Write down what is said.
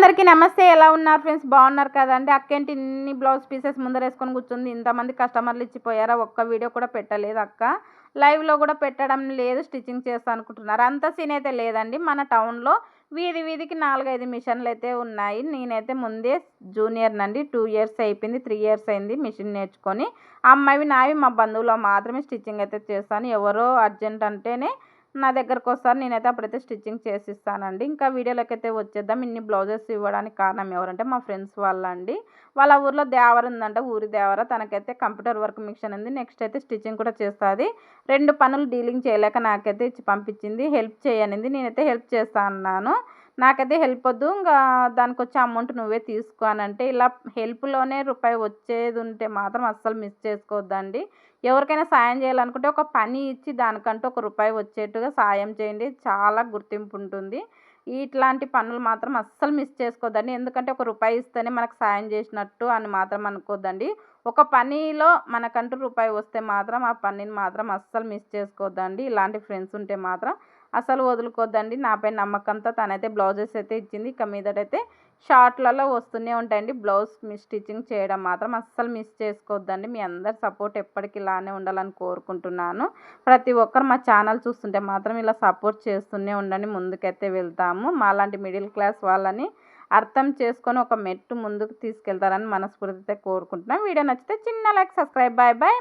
అందరికీ నమస్తే. ఎలా ఉన్నారు ఫ్రెండ్స్? బాగున్నారు కదండి. అక్కేంటి ఇన్ని బ్లౌజ్ పీసెస్ ముందరేసుకొని కూర్చుంది. ఇంతమంది కస్టమర్లు ఇచ్చిపోయారా? ఒక్క వీడియో కూడా పెట్టలేదు అక్క. లైవ్లో కూడా పెట్టడం లేదు. స్టిచ్చింగ్ చేస్తా అనుకుంటున్నారు. అంత సీన్ అయితే లేదండి. మన టౌన్లో వీధి వీధికి 4-5 మిషన్లు అయితే ఉన్నాయి. నేనైతే ముందే జూనియర్ నండి. 2 ఇయర్స్ అయిపోయింది, 3 ఇయర్స్ అయింది మిషన్ నేర్చుకొని. అమ్మాయివి నావి మా బంధువులో మాత్రమే స్టిచ్చింగ్ అయితే చేస్తాను. ఎవరో అర్జెంట్ అంటేనే నా దగ్గరకు వస్తారు. నేనైతే అప్పుడైతే స్టిచ్చింగ్ చేసిస్తానండి. ఇంకా వీడియోలోకి అయితే వచ్చేద్దాం. ఇన్ని బ్లౌజెస్ ఇవ్వడానికి కారణం ఎవరంటే మా ఫ్రెండ్స్ వాళ్ళండి. వాళ్ళ ఊర్లో దేవర ఉందంట, ఊరి దేవర. తనకైతే కంప్యూటర్ వర్క్ మిషన్ ఉంది. నెక్స్ట్ అయితే స్టిచ్చింగ్ కూడా చేస్తుంది. 2 పనులు డీలింగ్ చేయలేక నాకైతే ఇచ్చి పంపించింది. హెల్ప్ చేయనింది. నేనైతే హెల్ప్ చేస్తా అన్నాను. నాకైతే హెల్ప్ వద్దు, ఇంకా దానికి వచ్చే అమౌంట్ నువ్వే తీసుకో అని అంటే, ఇలా హెల్ప్లోనే రూపాయి వచ్చేది ఉంటే మాత్రం అస్సలు మిస్ చేసుకోవద్దండి. ఎవరికైనా సాయం చేయాలనుకుంటే ఒక పని ఇచ్చి దానికంటూ ఒక రూపాయి వచ్చేట్టుగా సాయం చేయండి. చాలా గుర్తింపు ఉంటుంది. ఇట్లాంటి పనులు మాత్రం అస్సలు మిస్ చేసుకోవద్దండి. ఎందుకంటే ఒక రూపాయి ఇస్తేనే మనకు సాయం చేసినట్టు అని మాత్రం అనుకోవద్దండి. ఒక పనిలో మనకంటూ రూపాయి వస్తే మాత్రం ఆ పనిని మాత్రం అస్సలు మిస్ చేసుకోవద్దండి. ఇలాంటి ఫ్రెండ్స్ ఉంటే మాత్రం అసలు వదులుకోవద్దండి. నాపై నమ్మకంతో తనైతే బ్లౌజెస్ అయితే ఇచ్చింది. ఇక మీదటైతే షార్ట్లలో వస్తూనే ఉంటాయండి. బ్లౌజ్ స్టిచ్చింగ్ చేయడం మాత్రం అస్సలు మిస్ చేసుకోవద్దండి. మీ అందరి సపోర్ట్ ఎప్పటికి ఇలానే ఉండాలని కోరుకుంటున్నాను. ప్రతి ఒక్కరు మా ఛానల్ చూస్తుంటే మాత్రం ఇలా సపోర్ట్ చేస్తూనే ఉండండి. ముందుకైతే వెళ్తాము. మాలాంటి మిడిల్ క్లాస్ వాళ్ళని అర్థం చేసుకొని ఒక మెట్టు ముందుకు తీసుకెళ్తారని మనస్ఫూర్తితో కోరుకుంటున్నాను. వీడియో నచ్చితే చిన్న లైక్, సబ్స్క్రైబ్. Bye bye.